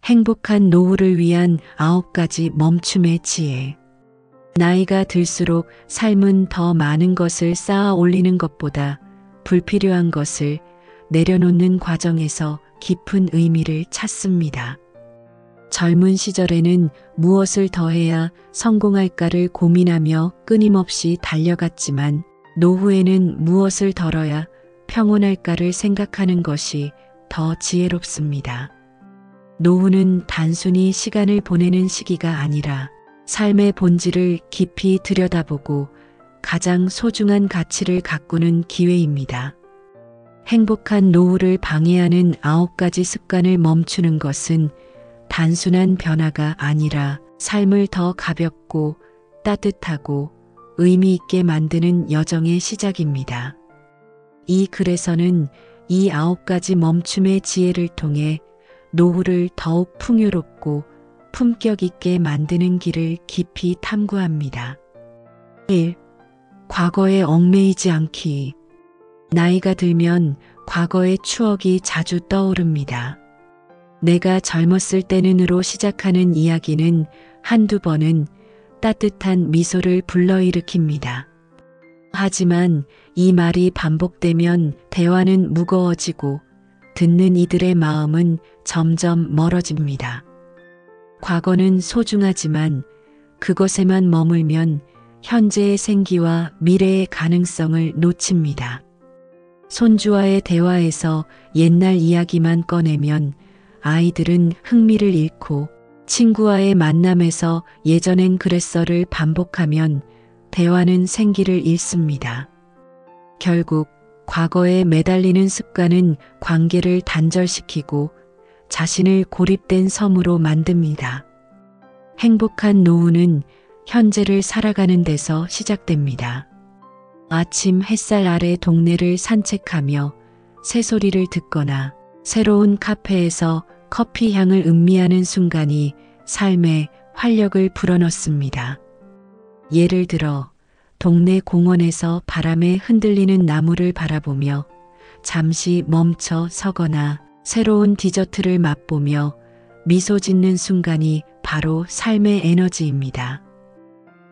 행복한 노후를 위한 9가지 멈춤의 지혜. 나이가 들수록 삶은 더 많은 것을 쌓아 올리는 것보다 불필요한 것을 내려놓는 과정에서 깊은 의미를 찾습니다. 젊은 시절에는 무엇을 더해야 성공할까를 고민하며 끊임없이 달려갔지만 노후에는 무엇을 덜어야 평온할까를 생각하는 것이 더 지혜롭습니다. 노후는 단순히 시간을 보내는 시기가 아니라 삶의 본질을 깊이 들여다보고 가장 소중한 가치를 가꾸는 기회입니다. 행복한 노후를 방해하는 9가지 습관을 멈추는 것은 단순한 변화가 아니라 삶을 더 가볍고 따뜻하고 의미 있게 만드는 여정의 시작입니다. 이 글에서는 이 9가지 멈춤의 지혜를 통해 노후를 더욱 풍요롭고 품격 있게 만드는 길을 깊이 탐구합니다. 1. 과거에 얽매이지 않기. 나이가 들면 과거의 추억이 자주 떠오릅니다. 내가 젊었을 때는으로 시작하는 이야기는 한두 번은 따뜻한 미소를 불러일으킵니다. 하지만 이 말이 반복되면 대화는 무거워지고 듣는 이들의 마음은 점점 멀어집니다. 과거는 소중하지만 그것에만 머물면 현재의 생기와 미래의 가능성을 놓칩니다. 손주와의 대화에서 옛날 이야기만 꺼내면 아이들은 흥미를 잃고 친구와의 만남에서 예전엔 그랬어를 반복하면 대화는 생기를 잃습니다. 결국 과거에 매달리는 습관은 관계를 단절시키고 자신을 고립된 섬으로 만듭니다. 행복한 노후는 현재를 살아가는 데서 시작됩니다. 아침 햇살 아래 동네를 산책하며 새소리를 듣거나 새로운 카페에서 커피 향을 음미하는 순간이 삶에 활력을 불어넣습니다. 예를 들어 동네 공원에서 바람에 흔들리는 나무를 바라보며 잠시 멈춰 서거나 새로운 디저트를 맛보며 미소 짓는 순간이 바로 삶의 에너지입니다.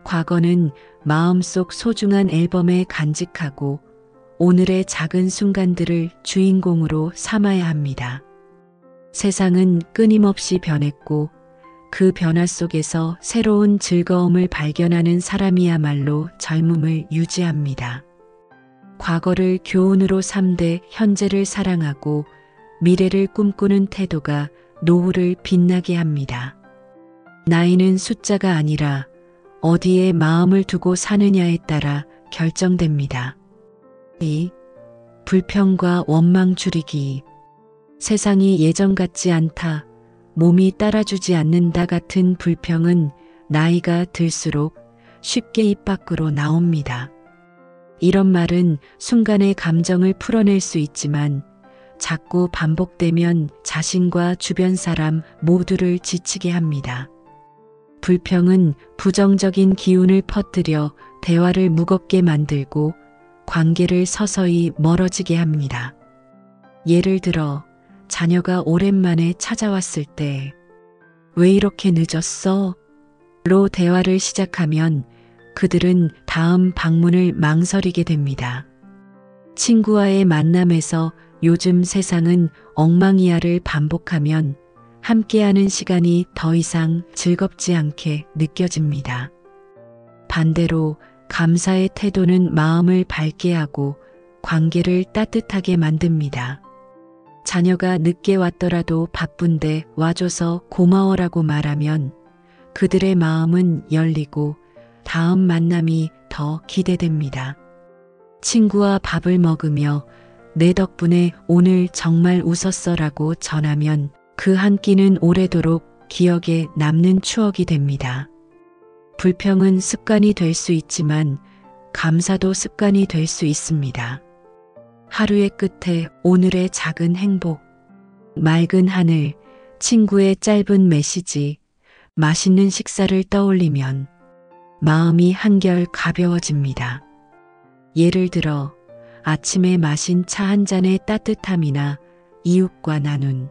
과거는 마음속 소중한 앨범에 간직하고 오늘의 작은 순간들을 주인공으로 삼아야 합니다. 세상은 끊임없이 변했고 그 변화 속에서 새로운 즐거움을 발견하는 사람이야말로 젊음을 유지합니다. 과거를 교훈으로 삼되 현재를 사랑하고 미래를 꿈꾸는 태도가 노후를 빛나게 합니다. 나이는 숫자가 아니라 어디에 마음을 두고 사느냐에 따라 결정됩니다. 2. 불평과 원망 줄이기. 세상이 예전 같지 않다, 몸이 따라주지 않는다 같은 불평은 나이가 들수록 쉽게 입 밖으로 나옵니다. 이런 말은 순간의 감정을 풀어낼 수 있지만 자꾸 반복되면 자신과 주변 사람 모두를 지치게 합니다. 불평은 부정적인 기운을 퍼뜨려 대화를 무겁게 만들고 관계를 서서히 멀어지게 합니다. 예를 들어 자녀가 오랜만에 찾아왔을 때 "왜 이렇게 늦었어?" 로 대화를 시작하면 그들은 다음 방문을 망설이게 됩니다. 친구와의 만남에서 "요즘 세상은 엉망이야를 반복하면 함께하는 시간이 더 이상 즐겁지 않게 느껴집니다. 반대로 감사의 태도는 마음을 밝게 하고 관계를 따뜻하게 만듭니다. 자녀가 늦게 왔더라도 바쁜데 와줘서 고마워라고 말하면 그들의 마음은 열리고 다음 만남이 더 기대됩니다. 친구와 밥을 먹으며 "내 덕분에 오늘 정말 웃었어라고 전하면 그 한 끼는 오래도록 기억에 남는 추억이 됩니다. 불평은 습관이 될 수 있지만 감사도 습관이 될 수 있습니다. 하루의 끝에 오늘의 작은 행복, 맑은 하늘, 친구의 짧은 메시지, 맛있는 식사를 떠올리면 마음이 한결 가벼워집니다. 예를 들어 아침에 마신 차 한 잔의 따뜻함이나 이웃과 나눈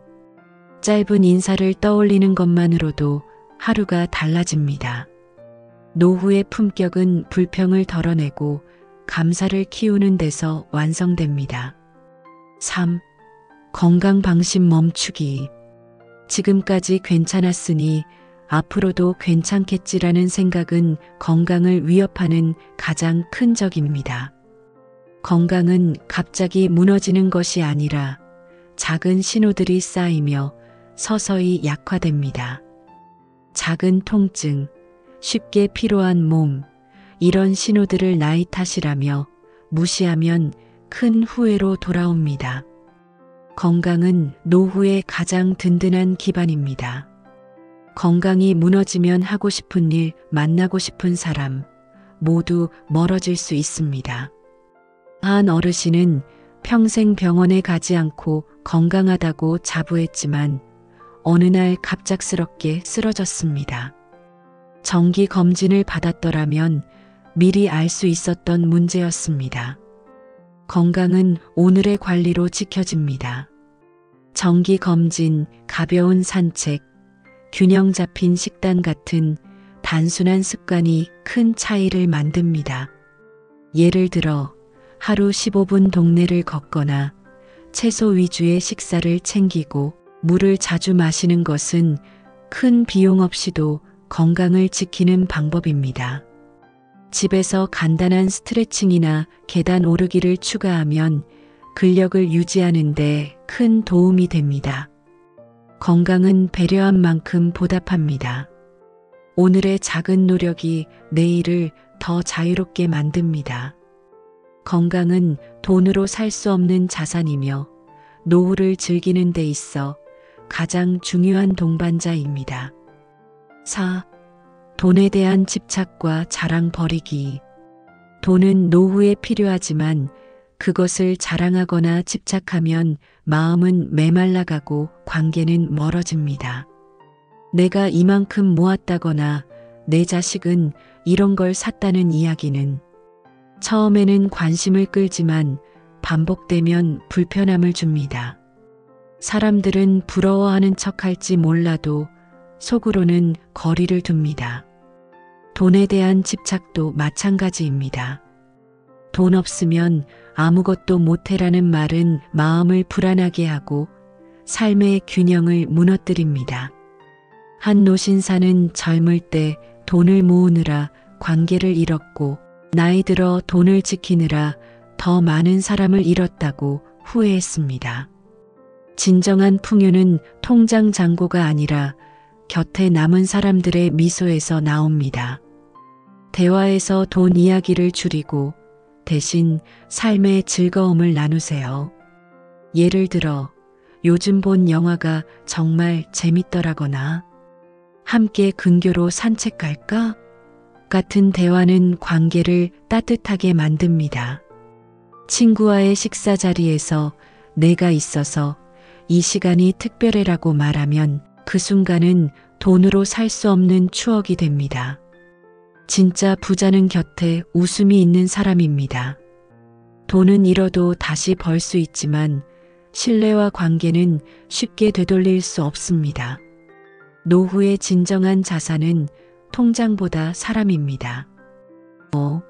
짧은 인사를 떠올리는 것만으로도 하루가 달라집니다. 노후의 품격은 불평을 덜어내고 감사를 키우는 데서 완성됩니다. 3. 건강 방심 멈추기. 지금까지 괜찮았으니 앞으로도 괜찮겠지라는 생각은 건강을 위협하는 가장 큰 적입니다. 건강은 갑자기 무너지는 것이 아니라 작은 신호들이 쌓이며 서서히 약화됩니다. 작은 통증, 쉽게 피로한 몸, 이런 신호들을 나이 탓이라며 무시하면 큰 후회로 돌아옵니다. 건강은 노후의 가장 든든한 기반입니다. 건강이 무너지면 하고 싶은 일, 만나고 싶은 사람 모두 멀어질 수 있습니다. 한 어르신은 평생 병원에 가지 않고 건강하다고 자부했지만 어느 날 갑작스럽게 쓰러졌습니다. 정기 검진을 받았더라면 미리 알 수 있었던 문제였습니다. 건강은 오늘의 관리로 지켜집니다. 정기 검진, 가벼운 산책, 균형 잡힌 식단 같은 단순한 습관이 큰 차이를 만듭니다. 예를 들어 하루 15분 동네를 걷거나 채소 위주의 식사를 챙기고 물을 자주 마시는 것은 큰 비용 없이도 건강을 지키는 방법입니다. 집에서 간단한 스트레칭이나 계단 오르기를 추가하면 근력을 유지하는 데 큰 도움이 됩니다. 건강은 배려한 만큼 보답합니다. 오늘의 작은 노력이 내일을 더 자유롭게 만듭니다. 건강은 돈으로 살 수 없는 자산이며 노후를 즐기는 데 있어 가장 중요한 동반자입니다. 4. 돈에 대한 집착과 자랑 버리기. 돈은 노후에 필요하지만 그것을 자랑하거나 집착하면 마음은 메말라가고 관계는 멀어집니다. 내가 이만큼 모았다거나 내 자식은 이런 걸 샀다는 이야기는 처음에는 관심을 끌지만 반복되면 불편함을 줍니다. 사람들은 부러워하는 척할지 몰라도 속으로는 거리를 둡니다. 돈에 대한 집착도 마찬가지입니다. 돈 없으면 아무것도 못해라는 말은 마음을 불안하게 하고 삶의 균형을 무너뜨립니다. 한 노신사는 젊을 때 돈을 모으느라 관계를 잃었고 나이 들어 돈을 지키느라 더 많은 사람을 잃었다고 후회했습니다. 진정한 풍요는 통장 잔고가 아니라 곁에 남은 사람들의 미소에서 나옵니다. 대화에서 돈 이야기를 줄이고 대신 삶의 즐거움을 나누세요. 예를 들어 요즘 본 영화가 정말 재밌더라거나 함께 근교로 산책 갈까? 같은 대화는 관계를 따뜻하게 만듭니다. 친구와의 식사 자리에서 내가 있어서 이 시간이 특별해라고 말하면 그 순간은 돈으로 살 수 없는 추억이 됩니다. 진짜 부자는 곁에 웃음이 있는 사람입니다. 돈은 잃어도 다시 벌 수 있지만 신뢰와 관계는 쉽게 되돌릴 수 없습니다. 노후의 진정한 자산은 통장보다 사람입니다. 5.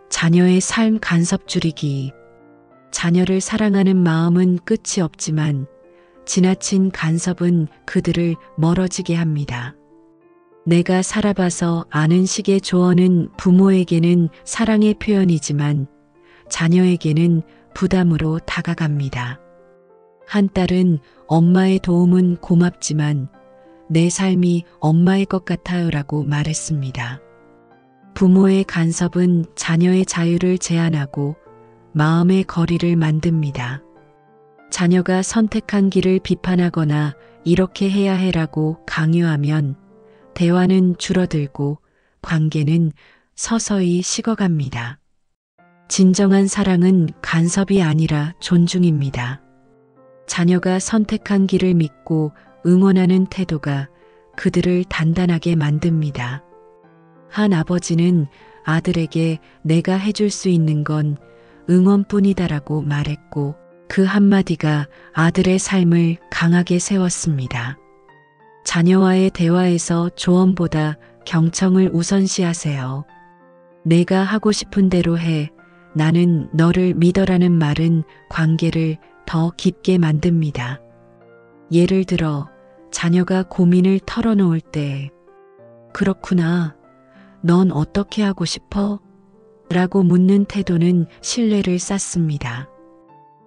자녀의 삶 간섭 줄이기. 자녀를 사랑하는 마음은 끝이 없지만 지나친 간섭은 그들을 멀어지게 합니다. 내가 살아봐서 아는 식의 조언은 부모에게는 사랑의 표현이지만 자녀에게는 부담으로 다가갑니다. 한 딸은 엄마의 도움은 고맙지만 내 삶이 엄마의 것 같아요라고 말했습니다. 부모의 간섭은 자녀의 자유를 제한하고 마음의 거리를 만듭니다. 자녀가 선택한 길을 비판하거나 이렇게 해야 해라고 강요하면 대화는 줄어들고 관계는 서서히 식어갑니다. 진정한 사랑은 간섭이 아니라 존중입니다. 자녀가 선택한 길을 믿고 응원하는 태도가 그들을 단단하게 만듭니다. 한 아버지는 아들에게 내가 해줄 수 있는 건 응원뿐이다라고 말했고 그 한마디가 아들의 삶을 강하게 세웠습니다. 자녀와의 대화에서 조언보다 경청을 우선시하세요. 내가 하고 싶은 대로 해. 나는 너를 믿어라는 말은 관계를 더 깊게 만듭니다. 예를 들어 자녀가 고민을 털어놓을 때 그렇구나. 넌 어떻게 하고 싶어? 라고 묻는 태도는 신뢰를 쌓습니다.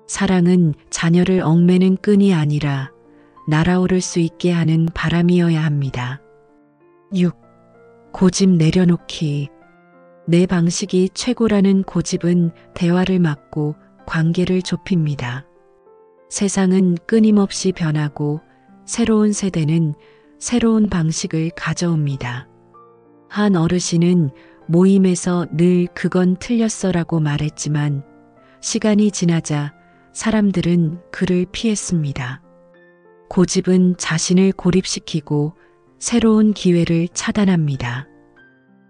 사랑은 자녀를 얽매는 끈이 아니라 날아오를 수 있게 하는 바람이어야 합니다. 6. 고집 내려놓기. 내 방식이 최고라는 고집은 대화를 막고 관계를 좁힙니다. 세상은 끊임없이 변하고 새로운 세대는 새로운 방식을 가져옵니다. 한 어르신은 모임에서 늘 그건 틀렸어라고 말했지만 시간이 지나자 사람들은 그를 피했습니다. 고집은 자신을 고립시키고 새로운 기회를 차단합니다.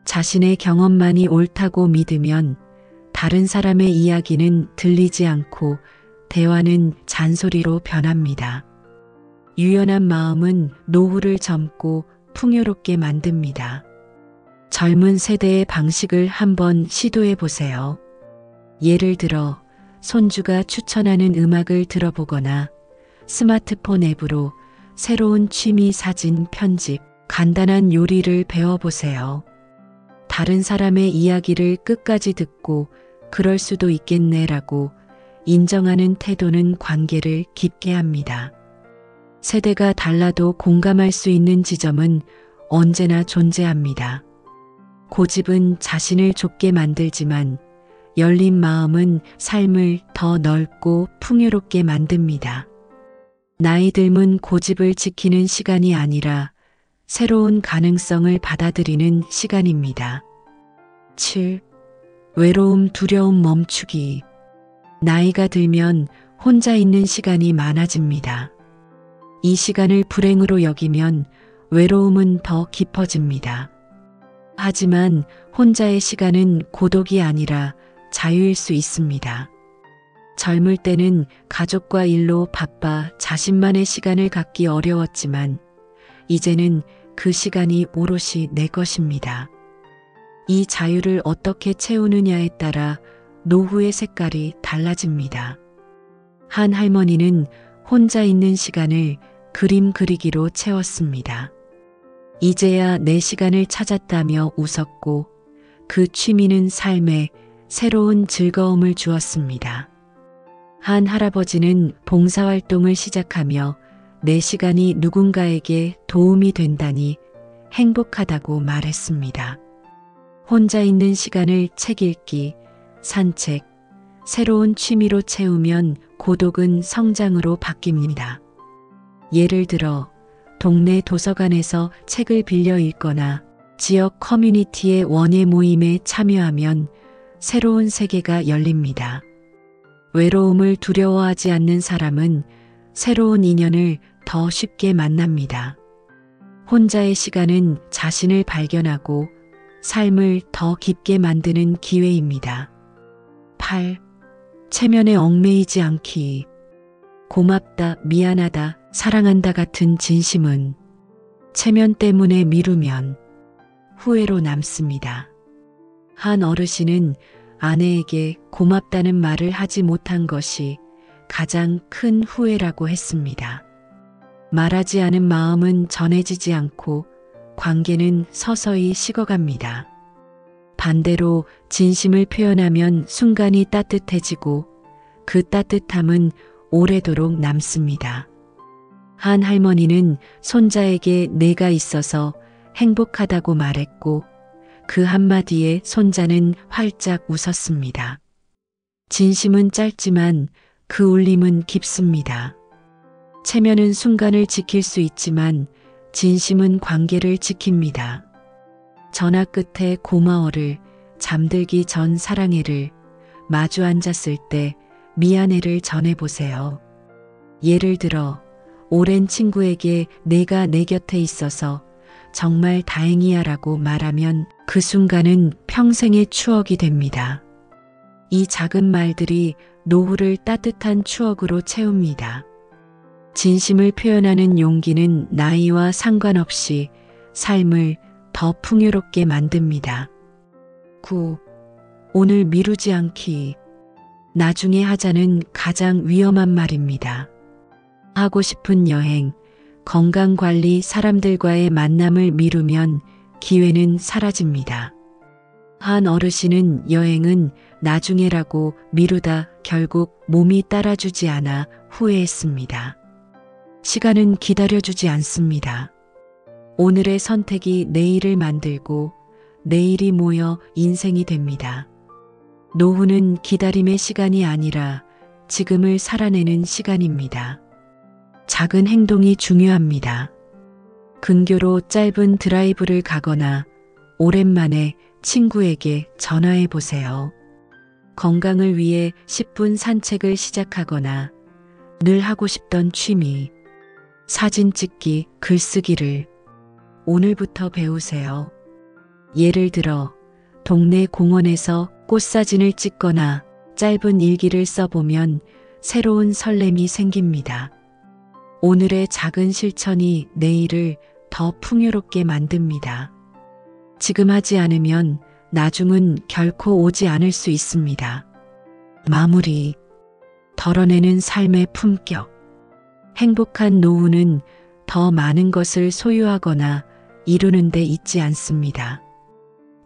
자신의 경험만이 옳다고 믿으면 다른 사람의 이야기는 들리지 않고 대화는 잔소리로 변합니다. 유연한 마음은 노후를 젊고 풍요롭게 만듭니다. 젊은 세대의 방식을 한번 시도해 보세요. 예를 들어 손주가 추천하는 음악을 들어보거나 스마트폰 앱으로 새로운 취미 사진 편집, 간단한 요리를 배워보세요. 다른 사람의 이야기를 끝까지 듣고 그럴 수도 있겠네라고 인정하는 태도는 관계를 깊게 합니다. 세대가 달라도 공감할 수 있는 지점은 언제나 존재합니다. 고집은 자신을 좁게 만들지만 열린 마음은 삶을 더 넓고 풍요롭게 만듭니다. 나이 들면 고집을 지키는 시간이 아니라 새로운 가능성을 받아들이는 시간입니다. 7. 외로움, 두려움 멈추기. 나이가 들면 혼자 있는 시간이 많아집니다. 이 시간을 불행으로 여기면 외로움은 더 깊어집니다. 하지만 혼자의 시간은 고독이 아니라 자유일 수 있습니다. 젊을 때는 가족과 일로 바빠 자신만의 시간을 갖기 어려웠지만 이제는 그 시간이 오롯이 내 것입니다. 이 자유를 어떻게 채우느냐에 따라 노후의 색깔이 달라집니다. 한 할머니는 혼자 있는 시간을 그림 그리기로 채웠습니다. 이제야 내 시간을 찾았다며 웃었고 그 취미는 삶에 새로운 즐거움을 주었습니다. 한 할아버지는 봉사활동을 시작하며 내 시간이 누군가에게 도움이 된다니 행복하다고 말했습니다. 혼자 있는 시간을 책 읽기, 산책, 새로운 취미로 채우면 고독은 성장으로 바뀝니다. 예를 들어 동네 도서관에서 책을 빌려 읽거나 지역 커뮤니티의 원예 모임에 참여하면 새로운 세계가 열립니다. 외로움을 두려워하지 않는 사람은 새로운 인연을 더 쉽게 만납니다. 혼자의 시간은 자신을 발견하고 삶을 더 깊게 만드는 기회입니다. 8. 체면에 얽매이지 않기. 고맙다, 미안하다, 사랑한다 같은 진심은 체면 때문에 미루면 후회로 남습니다. 한 어르신은 아내에게 고맙다는 말을 하지 못한 것이 가장 큰 후회라고 했습니다. 말하지 않은 마음은 전해지지 않고 관계는 서서히 식어갑니다. 반대로 진심을 표현하면 순간이 따뜻해지고 그 따뜻함은 오래도록 남습니다. 한 할머니는 손자에게 내가 있어서 행복하다고 말했고 그 한마디에 손자는 활짝 웃었습니다. 진심은 짧지만 그 울림은 깊습니다. 체면은 순간을 지킬 수 있지만 진심은 관계를 지킵니다. 전화 끝에 고마워를, 잠들기 전 사랑해를, 마주 앉았을 때 미안해를 전해보세요. 예를 들어 오랜 친구에게 내가 내 곁에 있어서 정말 다행이야 라고 말하면 그 순간은 평생의 추억이 됩니다. 이 작은 말들이 노후를 따뜻한 추억으로 채웁니다. 진심을 표현하는 용기는 나이와 상관없이 삶을 더 풍요롭게 만듭니다. 9. 오늘 미루지 않기. 나중에 하자는 가장 위험한 말입니다. 하고 싶은 여행, 건강관리, 사람들과의 만남을 미루면 기회는 사라집니다. 한 어르신은 여행은 나중에라고 미루다 결국 몸이 따라주지 않아 후회했습니다. 시간은 기다려주지 않습니다. 오늘의 선택이 내일을 만들고 내일이 모여 인생이 됩니다. 노후는 기다림의 시간이 아니라 지금을 살아내는 시간입니다. 작은 행동이 중요합니다. 근교로 짧은 드라이브를 가거나 오랜만에 친구에게 전화해 보세요. 건강을 위해 10분 산책을 시작하거나 늘 하고 싶던 취미, 사진 찍기, 글쓰기를 오늘부터 배우세요. 예를 들어 동네 공원에서 꽃사진을 찍거나 짧은 일기를 써보면 새로운 설렘이 생깁니다. 오늘의 작은 실천이 내일을 더 풍요롭게 만듭니다. 지금 하지 않으면 나중은 결코 오지 않을 수 있습니다. 마무리. 덜어내는 삶의 품격. 행복한 노후는 더 많은 것을 소유하거나 이루는 데 있지 않습니다.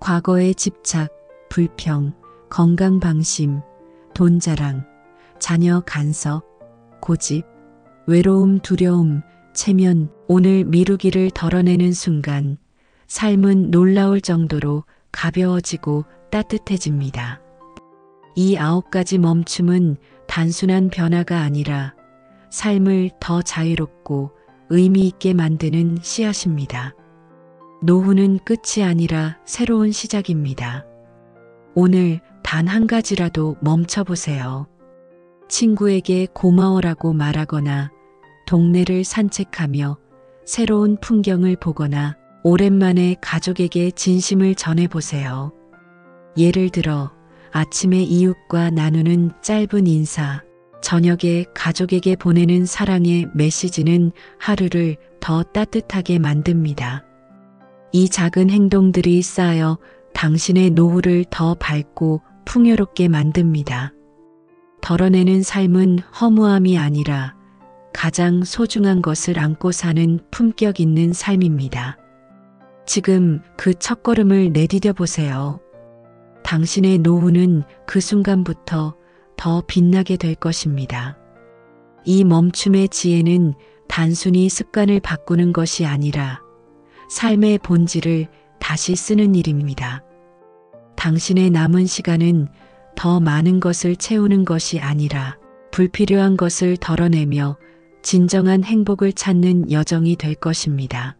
과거의 집착, 불평, 건강방심, 돈자랑, 자녀 간섭, 고집, 외로움, 두려움, 체면, 오늘 미루기를 덜어내는 순간 삶은 놀라울 정도로 가벼워지고 따뜻해집니다. 이 9가지 멈춤은 단순한 변화가 아니라 삶을 더 자유롭고 의미 있게 만드는 씨앗입니다. 노후는 끝이 아니라 새로운 시작입니다. 오늘 단 한 가지라도 멈춰보세요. 친구에게 고마워라고 말하거나 동네를 산책하며 새로운 풍경을 보거나 오랜만에 가족에게 진심을 전해보세요. 예를 들어 아침에 이웃과 나누는 짧은 인사, 저녁에 가족에게 보내는 사랑의 메시지는 하루를 더 따뜻하게 만듭니다. 이 작은 행동들이 쌓여 당신의 노후를 더 밝고 풍요롭게 만듭니다. 덜어내는 삶은 허무함이 아니라 가장 소중한 것을 안고 사는 품격 있는 삶입니다. 지금 그 첫걸음을 내디뎌 보세요. 당신의 노후는 그 순간부터 더 빛나게 될 것입니다. 이 멈춤의 지혜는 단순히 습관을 바꾸는 것이 아니라 삶의 본질을 다시 쓰는 일입니다. 당신의 남은 시간은 더 많은 것을 채우는 것이 아니라 불필요한 것을 덜어내며 진정한 행복을 찾는 여정이 될 것입니다.